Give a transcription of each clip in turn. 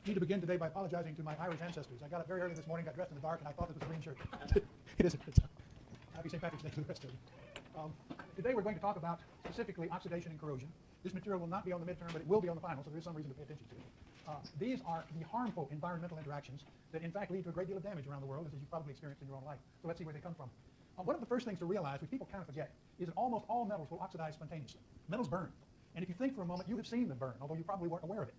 need to begin today by apologizing to my Irish ancestors. I got up very early this morning, got dressed in the dark, and I thought this was a green shirt. It isn't. Happy St. Patrick's Day to the rest of you. Today we're going to talk about specifically oxidation and corrosion. This material will not be on the midterm, but it will be on the final, so there is some reason to pay attention to it. These are the harmful environmental interactions that in fact lead to a great deal of damage around the world, as you've probably experienced in your own life. So let's see where they come from. One of the first things to realize, which people kind of forget, is that almost all metals will oxidize spontaneously. Metals burn. And if you think for a moment, you have seen them burn, although you probably weren't aware of it.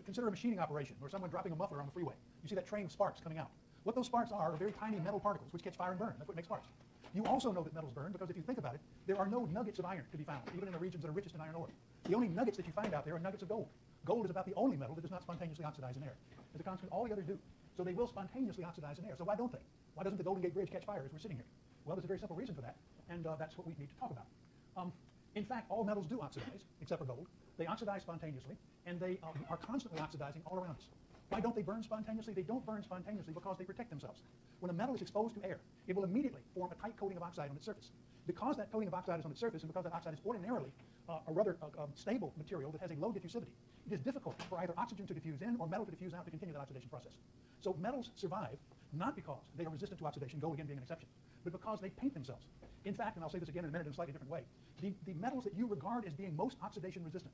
Consider a machining operation or someone dropping a muffler on the freeway. You see that train of sparks coming out. What those sparks are very tiny metal particles which catch fire and burn. That's what makes sparks. You also know that metals burn because if you think about it, there are no nuggets of iron to be found, even in the regions that are richest in iron ore. The only nuggets that you find out there are nuggets of gold. Gold is about the only metal that does not spontaneously oxidize in air. As a consequence, all the others do. So they will spontaneously oxidize in air. So why don't they? Why doesn't the Golden Gate Bridge catch fire as we're sitting here? Well, there's a very simple reason for that, and that's what we need to talk about. In fact, all metals do oxidize, except for gold. They oxidize spontaneously, and they are constantly oxidizing all around us. Why don't they burn spontaneously? They don't burn spontaneously because they protect themselves. When a metal is exposed to air, it will immediately form a tight coating of oxide on its surface. Because that coating of oxide is on its surface, and because that oxide is ordinarily a rather stable material that has a low diffusivity, it is difficult for either oxygen to diffuse in or metal to diffuse out to continue that oxidation process. So metals survive not because they are resistant to oxidation, gold again being an exception, but because they paint themselves. In fact, and I'll say this again in a minute in a slightly different way, the metals that you regard as being most oxidation resistant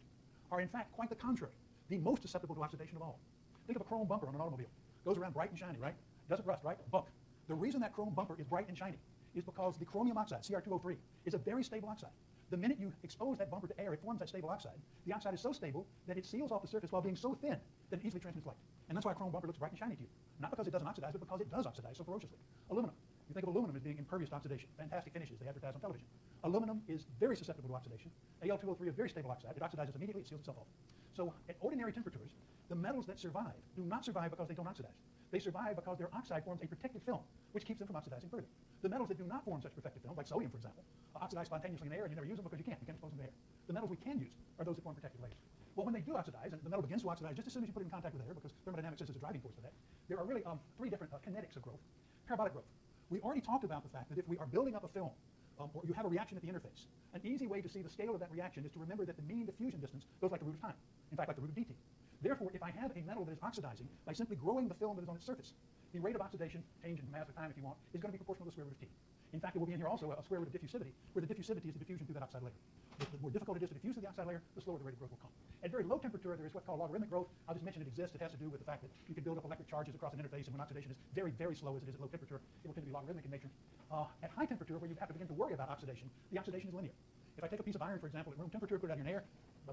are in fact quite the contrary, the most susceptible to oxidation of all. Think of a chrome bumper on an automobile. Goes around bright and shiny, right? Doesn't rust, right? Bunk. The reason that chrome bumper is bright and shiny is because the chromium oxide, Cr2O3, is a very stable oxide. The minute you expose that bumper to air, it forms that stable oxide. The oxide is so stable that it seals off the surface while being so thin that it easily transmits light. And that's why a chrome bumper looks bright and shiny to you. Not because it doesn't oxidize, but because it does oxidize so ferociously. Aluminum. You think of aluminum as being impervious to oxidation. Fantastic finishes they advertise on television. Aluminum is very susceptible to oxidation. Al2O3 is very stable oxide. It oxidizes immediately, it seals itself off. So at ordinary temperatures, the metals that survive do not survive because they don't oxidize. They survive because their oxide forms a protective film, which keeps them from oxidizing further. The metals that do not form such protective films, like sodium, for example, oxidize spontaneously in the air, and you never use them because you can't expose them to air. The metals we can use are those that form protective layers. Well, when they do oxidize, and the metal begins to oxidize just as soon as you put it in contact with air, because thermodynamics is a driving force for that, there are really three different kinetics of growth. Parabolic growth. We already talked about the fact that if we are building up a film, or you have a reaction at the interface, an easy way to see the scale of that reaction is to remember that the mean diffusion distance goes like the root of time. In fact, like the root of dt. Therefore, if I have a metal that is oxidizing by simply growing the film that is on its surface, the rate of oxidation, change in mass or time if you want, is going to be proportional to the square root of t. In fact, there will be in here also a square root of diffusivity, where the diffusivity is the diffusion through that oxide layer. The more difficult it is to diffuse through the oxide layer, the slower the rate of growth will come. At very low temperature, there is what's called logarithmic growth. I'll just mention it exists. It has to do with the fact that you can build up electric charges across an interface, and when oxidation is very, very slow as it is at low temperature, it will tend to be logarithmic in nature. At high temperature, where you have to begin to worry about oxidation, the oxidation is linear. If I take a piece of iron, for example, at room temperature, put it out in air,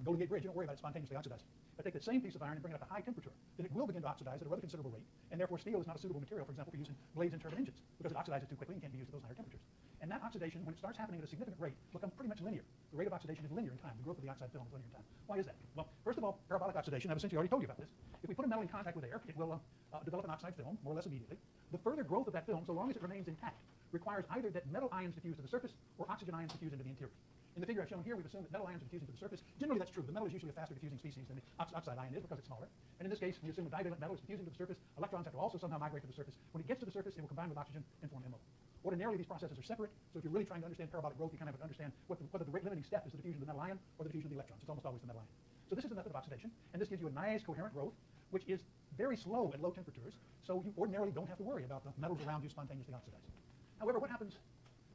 Golden Gate Bridge, you don't worry about it spontaneously oxidizing. If I take that same piece of iron and bring it up to high temperature, then it will begin to oxidize at a rather considerable rate, and therefore steel is not a suitable material, for example, for using blades in turbine engines, because it oxidizes too quickly and can't be used at those higher temperatures. And that oxidation, when it starts happening at a significant rate, becomes pretty much linear. The rate of oxidation is linear in time. The growth of the oxide film is linear in time. Why is that? Well, first of all, parabolic oxidation, I've essentially already told you about this. If we put a metal in contact with air, it will develop an oxide film, more or less immediately. The further growth of that film, so long as it remains intact, requires either that metal ions diffuse to the surface or oxygen ions diffuse into the interior. In the figure I've shown here, we've assumed that metal ions are diffusing to the surface. Generally, that's true. The metal is usually a faster diffusing species than the oxide ion is because it's smaller. And in this case, we assume a divalent metal is diffusing to the surface. Electrons have to also somehow migrate to the surface. When it gets to the surface, it will combine with oxygen and form MO. Ordinarily, these processes are separate, so if you're really trying to understand parabolic growth, you kind of have to understand whether the rate limiting step is the diffusion of the metal ion or the diffusion of the electrons. It's almost always the metal ion. So this is the method of oxidation, and this gives you a nice coherent growth, which is very slow at low temperatures, so you ordinarily don't have to worry about the metals around you spontaneously oxidizing. However, what happens?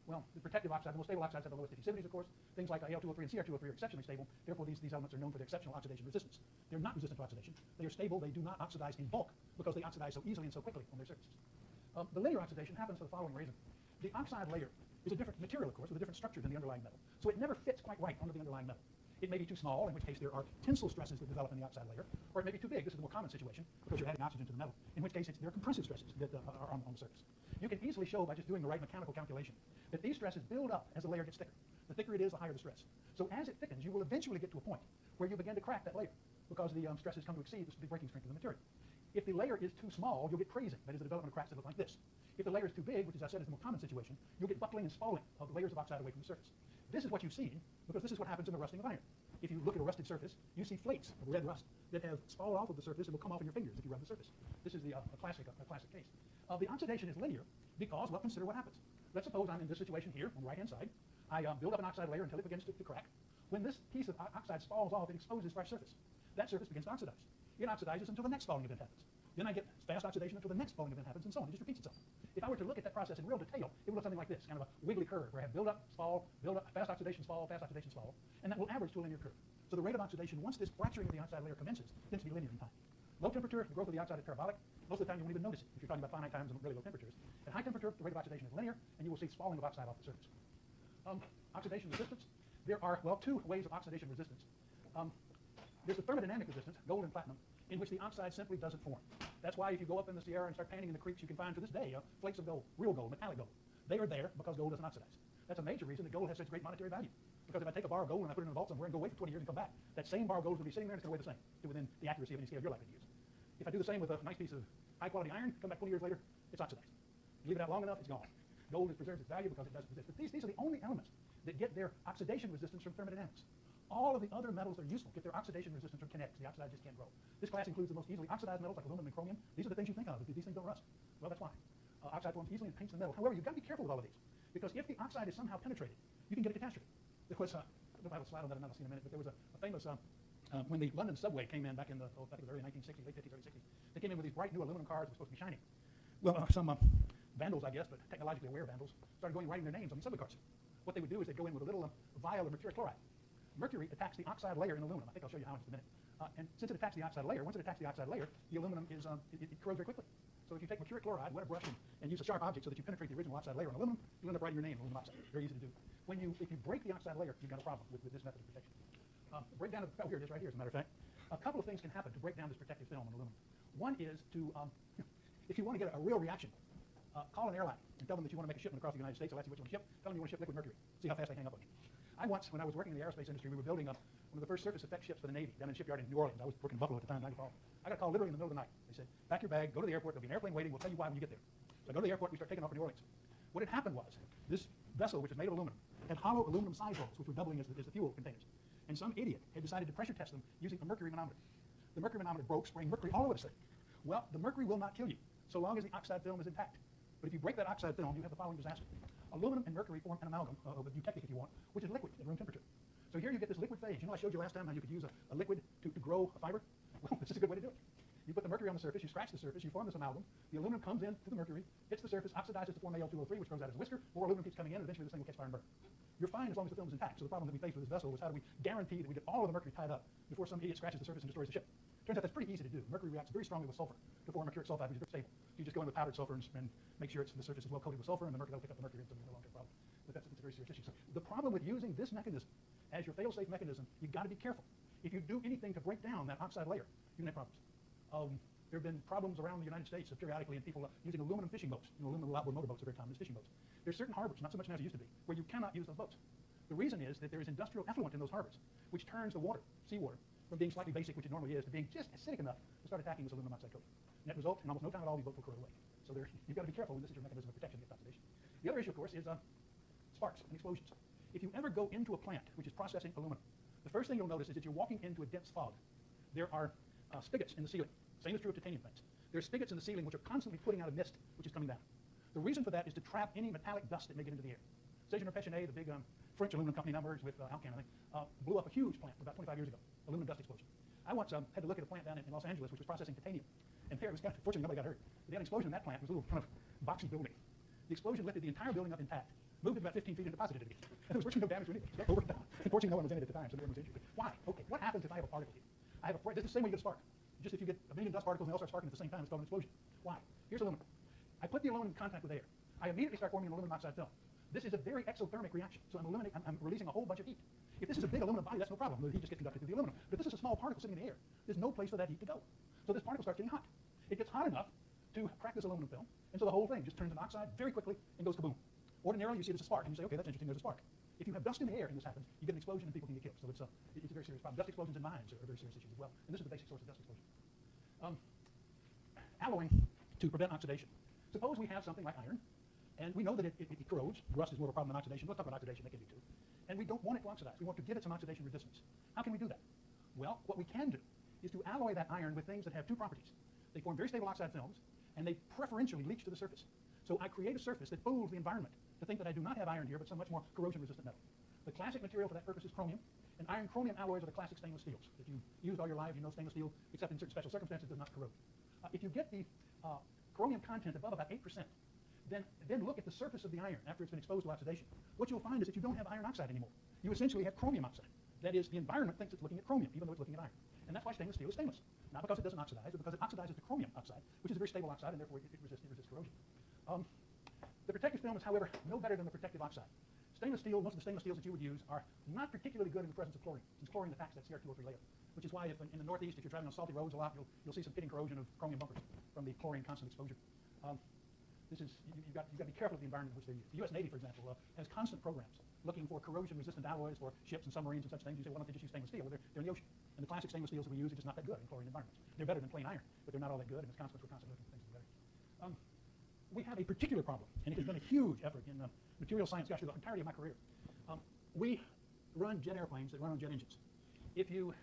Well, the protective oxide, the most stable oxides have the lowest diffusivities, of course. Things like Al2O3 and Cr2O3 are exceptionally stable. Therefore, these elements are known for their exceptional oxidation resistance. They're not resistant to oxidation. They are stable. They do not oxidize in bulk because they oxidize so easily and so quickly on their surfaces. The linear oxidation happens for the following reason. The oxide layer is a different material, of course, with a different structure than the underlying metal. So it never fits quite right onto the underlying metal. It may be too small, in which case there are tensile stresses that develop in the oxide layer, or it may be too big. This is the more common situation because you're adding oxygen to the metal, in which case there are compressive stresses that are on the surface. You can easily show by just doing the right mechanical calculation that these stresses build up as the layer gets thicker. The thicker it is, the higher the stress. So as it thickens, you will eventually get to a point where you begin to crack that layer because the stresses come to exceed the breaking strength of the material. If the layer is too small, you'll get crazing. That is, the development of cracks that look like this. If the layer is too big, which as I said is the more common situation, you'll get buckling and spalling of the layers of oxide away from the surface. This is what you've seen because this is what happens in the rusting of iron. If you look at a rusted surface, you see flakes of red rust that have spalled off of the surface and will come off in your fingers if you rub the surface. This is a classic case. The oxidation is linear because, well, consider what happens. Let's suppose I'm in this situation here on the right-hand side. I build up an oxide layer until it begins to crack. When this piece of oxide falls off, it exposes fresh surface. That surface begins to oxidize. it oxidizes until the next falling event happens. Then I get fast oxidation until the next falling event happens, and so on. It just repeats itself. If I were to look at that process in real detail, it would look something like this, kind of a wiggly curve, where I have build up, fall, fast oxidations, fall, and that will average to a linear curve. So the rate of oxidation, once this fracturing of the oxide layer commences, tends to be linear in time. Low temperature, the growth of the oxide is parabolic. Most of the time you won't even notice it if you're talking about finite times and really low temperatures. At high temperature, the rate of oxidation is linear, and you will see falling of oxide off the surface. Oxidation resistance. There are, well, two ways of oxidation resistance. There's the thermodynamic resistance, gold and platinum, in which the oxide simply doesn't form. That's why if you go up in the Sierra and start panning in the creeks, you can find to this day flakes of gold, real gold, metallic gold. They are there because gold doesn't oxidize. That's a major reason that gold has such great monetary value. Because if I take a bar of gold and I put it in a vault somewhere and go away for 20 years and come back, that same bar of gold is going to be sitting there and it's going to weigh the same, to within the accuracy of any scale you're likely to use. If I do the same with a nice piece of high-quality iron, come back 20 years later, it's oxidized. You leave it out long enough, it's gone. Gold preserves its value because it doesn't resist. But these are the only elements that get their oxidation resistance from thermodynamics. All of the other metals that are useful get their oxidation resistance from kinetics. The oxide just can't grow. This class includes the most easily oxidized metals like aluminum and chromium. These are the things you think of. These things don't rust. Well, that's why. Oxide forms easily and paints the metal. However, you've got to be careful with all of these, because if the oxide is somehow penetrated, you can get a catastrophe. There was, I don't know if I have a slide on that or not, I'll see in a minute, but there was a famous, when the London subway came in back in the, I think it was early 1960s, late 50s, early 60s, they came in with these bright new aluminum cars that were supposed to be shiny. Well, some vandals, I guess, but technologically aware vandals, started going and writing their names on these subway cars. What they would do is they'd go in with a little vial of mercuric chloride. Mercury attacks the oxide layer in aluminum. I think I'll show you how in just a minute. And since it attacks the oxide layer, once it attacks the oxide layer, the aluminum is it corrodes very quickly. So if you take mercuric chloride, wet a brush, and use a sharp object so that you penetrate the original oxide layer on aluminum, you'll end up writing your name, aluminum oxide. Very easy to do. If you break the oxide layer, you've got a problem with this method of protection. Breakdown of, oh, here it is right here, as a matter of fact. A couple of things can happen to break down this protective film on aluminum. One is to, if you want to get a real reaction, call an airline and tell them that you want to make a shipment across the United States. They'll ask you what you want to ship. Tell them you want to ship liquid mercury. See how fast they hang up on you. I once, when I was working in the aerospace industry, we were building one of the first surface effects ships for the Navy down in the shipyard in New Orleans. I was working in Buffalo at the time, Niagara Falls. I got a call literally in the middle of the night. They said, pack your bag, go to the airport, there'll be an airplane waiting, we'll tell you why when you get there. So I go to the airport, we start taking off for New Orleans. What had happened was, this vessel, which is made of aluminum, had hollow aluminum side holes, which were doubling as the fuel containers. And some idiot had decided to pressure test them using a mercury manometer. The mercury manometer broke, spraying mercury all over the thing. Well, the mercury will not kill you, so long as the oxide film is intact. But if you break that oxide film, you have the following disaster. Aluminum and mercury form an amalgam, with eutectic if you want, which is liquid at room temperature. So here you get this liquid phase. You know I showed you last time how you could use a liquid to grow a fiber? Well, this is a good way to do it. You put the mercury on the surface, you scratch the surface, you form this amalgam, the aluminum comes in to the mercury, hits the surface, oxidizes to form Al2O3, which grows out as a whisker, more aluminum keeps coming in, and eventually this thing will catch fire and burn. You're fine as long as the film is intact. So the problem that we faced with this vessel was how do we guarantee that we get all of the mercury tied up before some idiot scratches the surface and destroys the ship. Turns out that's pretty easy to do. Mercury reacts very strongly with sulfur to form mercuric sulfide, which is very stable. You just go in with powdered sulfur and make sure the surface is well coated with sulfur, and the mercury will pick up the mercury, and so there's no longer a problem. But it's a very serious issue. So the problem with using this mechanism as your fail-safe mechanism, you've got to be careful. If you do anything to break down that oxide layer, you can have problems. There have been problems around the United States periodically in people using aluminum fishing boats. Aluminum outboard motorboats are very common as fishing boats. There's certain harbors, not so much now as it used to be, where you cannot use those boats. The reason is that there is industrial effluent in those harbors, which turns the water, seawater, from being slightly basic, which it normally is, to being just acidic enough to start attacking this aluminum oxide coating. Net result, in almost no time at all, these boats will corrode away. So you've got to be careful when this is your mechanism of protection against oxidation. The other issue, of course, is sparks and explosions. If you ever go into a plant which is processing aluminum, the first thing you'll notice is that you're walking into a dense fog. There are spigots in the ceiling. Same is true of titanium plants. There are spigots in the ceiling which are constantly putting out a mist which is coming down. The reason for that is to trap any metallic dust that may get into the air. Séjourner-Péchanet, the big French aluminum company, now merged with Alcan, I think, blew up a huge plant about 25 years ago, aluminum dust explosion. I once had to look at a plant down in Los Angeles which was processing titanium. And there, it was fortunately nobody got hurt. But they had an explosion in that plant. It was a little kind of boxy building. The explosion lifted the entire building up intact, moved it about 15 feet and deposited it again. And there was virtually no damage to anything. It over and down. Unfortunately, no one was in it at the time, so no one was injured. But why? Okay, what happens if I have a particle here? This is the same way you get a spark. Just if you get a million dust particles and they all start sparking at the same time, it's called an explosion. Why? Here's aluminum. I put the aluminum in contact with air. I immediately start forming an aluminum oxide film. This is a very exothermic reaction, so I'm releasing a whole bunch of heat. If this is a big aluminum body, that's no problem. The heat just gets conducted through the aluminum. But if this is a small particle sitting in the air, there's no place for that heat to go. So this particle starts getting hot. It gets hot enough to crack this aluminum film, and so the whole thing just turns into oxide very quickly and goes kaboom. Ordinarily, you see it as a spark, and you say, okay, that's interesting, there's a spark. If you have dust in the air and this happens, you get an explosion and people can get killed. So it's a very serious problem. Dust explosions in mines are very serious issues as well, and this is the basic source of dust explosion. Alloying to prevent oxidation. Suppose we have something like iron, and we know that it corrodes. Rust is more of a problem than oxidation. We'll talk about oxidation, that can be too. And we don't want it to oxidize. We want to give it some oxidation resistance. How can we do that? Well, what we can do is to alloy that iron with things that have two properties. They form very stable oxide films, and they preferentially leach to the surface. So I create a surface that fools the environment to think that I do not have iron here, but some much more corrosion-resistant metal. The classic material for that purpose is chromium, And iron chromium alloys are the classic stainless steels that you used all your life. You know stainless steel, except in certain special circumstances, does not corrode. If you get the chromium content above about 8%, then look at the surface of the iron after it's been exposed to oxidation. What you'll find is that you don't have iron oxide anymore. You essentially have chromium oxide. That is, the environment thinks it's looking at chromium, even though it's looking at iron. And that's why stainless steel is stainless. Not because it doesn't oxidize, but because it oxidizes the chromium oxide, which is a very stable oxide, and therefore it resists corrosion. The protective film is, however, no better than the protective oxide. Stainless steel, most of the stainless steels that you would use are not particularly good in the presence of chlorine, since chlorine attacks that Cr2O3 layer, which is why if in the Northeast, if you're driving on salty roads a lot, you'll see some pitting corrosion of chromium bumpers from the chlorine constant exposure. You've got to be careful of the environment in which they're used. The U.S. Navy, for example, has constant programs looking for corrosion-resistant alloys for ships and submarines and such things. You say, why don't they just use stainless steel? Well, they're in the ocean. And the classic stainless steels that we use are just not that good in chlorine environments. They're better than plain iron, but they're not all that good, and as a consequence, we're constantly looking for things that are better. We have a particular problem, and it has been a huge effort in material science, gosh, through the entirety of my career. We run jet airplanes that run on jet engines. If you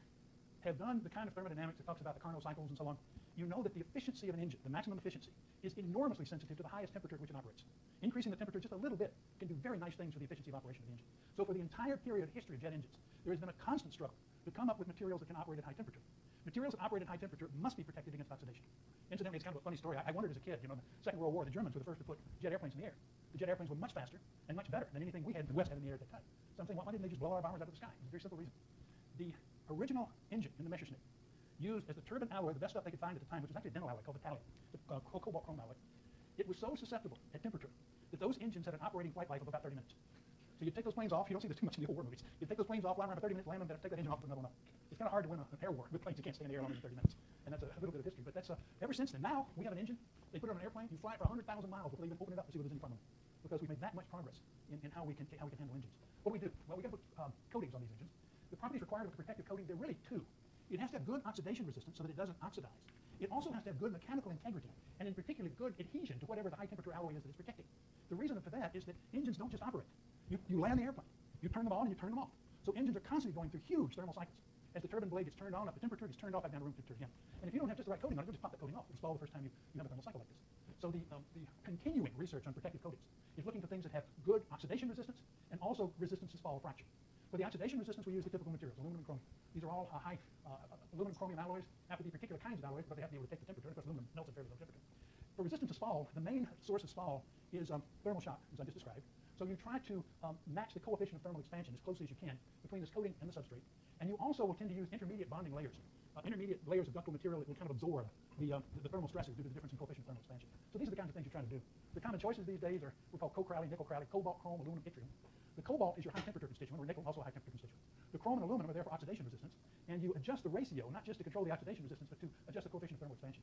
have done the kind of thermodynamics that talks about the Carnot cycles and so on, you know that the efficiency of an engine, the maximum efficiency, is enormously sensitive to the highest temperature at which it operates. Increasing the temperature just a little bit can do very nice things for the efficiency of operation of the engine. So for the entire period of history of jet engines, there has been a constant struggle to come up with materials that can operate at high temperature. Materials that operate at high temperature must be protected against oxidation. Incidentally, it's kind of a funny story. I wondered as a kid, in the Second World War, the Germans were the first to put jet airplanes in the air. The jet airplanes were much faster and much better than anything we had in the West had in the air at that time. So I'm saying, why didn't they just blow our bombers out of the sky? It's a very simple reason. The original engine in the Messerschmitt used as the turbine alloy the best stuff they could find at the time, which was actually a dental alloy called Italian, the cobalt chrome alloy. It was so susceptible at temperature that those engines had an operating flight life of about 30 minutes. So you take those planes off. You don't see this too much in the old war movies. You take those planes off, fly around for 30 minutes, land them, take that engine off, put another one up. It's kind of hard to win an air war with planes that can't stay in the air longer than 30 minutes. And that's a little bit of history. But that's ever since then. Now we have an engine. They put it on an airplane. You fly it for 100,000 miles before they even open it up to see what there's in front of them, because we've made that much progress in how we can handle engines. What do we do? Well, we got to put coatings on these engines. The properties required of a protective coating, there are really two. It has to have good oxidation resistance so that it doesn't oxidize. It also has to have good mechanical integrity, and in particular good adhesion to whatever the high temperature alloy is that it's protecting. The reason for that is that engines don't just operate. You land the airplane, you turn them on and you turn them off. So engines are constantly going through huge thermal cycles. As the turbine blade gets turned on, up the temperature gets turned off, back down to room temperature again. And if you don't have just the right coating on it, you'll just pop that coating off. It'll stall the first time you have a thermal cycle like this. So the continuing research on protective coatings is looking for things that have good oxidation resistance and also resistance to fall or fracture. For the oxidation resistance, we use the typical materials, aluminum and chromium. These are all high aluminum chromium alloys. Have to be particular kinds of alloys, but they have to be able to take the temperature. And of course, aluminum melts at very low temperature. For resistance to fall, the main source of fall is thermal shock, as I just described. So you try to match the coefficient of thermal expansion as closely as you can between this coating and the substrate. And you also will tend to use intermediate bonding layers, intermediate layers of ductile material that will kind of absorb the thermal stresses due to the difference in coefficient of thermal expansion. So these are the kinds of things you're trying to do. The common choices these days are we call co-crowley, nickel crowley, cobalt, chrome, aluminum, yttrium. The cobalt is your high temperature constituent, or nickel also a high temperature constituent. The chrome and aluminum are there for oxidation resistance, and you adjust the ratio, not just to control the oxidation resistance, but to adjust the coefficient of thermal expansion.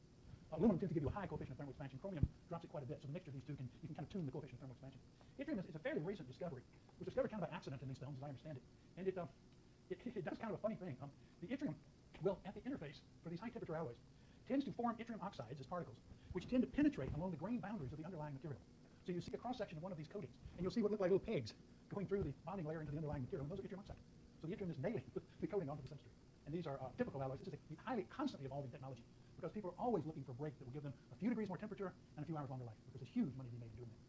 Aluminum tends to give you a high coefficient of thermal expansion. Chromium drops it quite a bit, so the mixture of these two you can kind of tune the coefficient of thermal expansion. Yttrium is a fairly recent discovery. It was discovered kind of by accident in these films, as I understand it. And it does kind of a funny thing. The yttrium will, at the interface for these high temperature alloys, tends to form yttrium oxides as particles, which tend to penetrate along the grain boundaries of the underlying material. So you see a cross-section of one of these coatings, and you'll see what look like little pegs going through the bonding layer into the underlying material, and those are yttrium oxide. So the yttrium is nailing the coating onto the substrate. And these are typical alloys. This is a highly constantly evolving technology, because people are always looking for breaks that will give them a few degrees more temperature and a few hours longer life, because there's huge money to be made in doing that.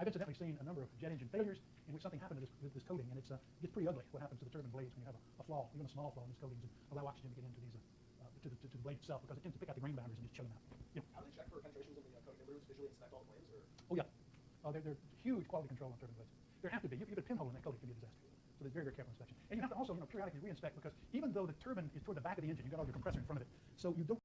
I've incidentally seen a number of jet engine failures in which something happened to this coating, and it gets pretty ugly what happens to the turbine blades when you have a flaw, even a small flaw in these coatings, and allow oxygen to get into these to the blade itself, because it tends to pick out the grain boundaries and just chill them out. Yeah. How do they check for penetrations in the coating? Do they visually inspect all the blades? Or? Oh yeah. They're huge quality control on turbine blades. There have to be. You put a pinhole in that coating, it can be a disaster. So there's very, very careful inspection. And you have to also periodically re-inspect, because even though the turbine is toward the back of the engine, you've got all your compressor in front of it, so you don't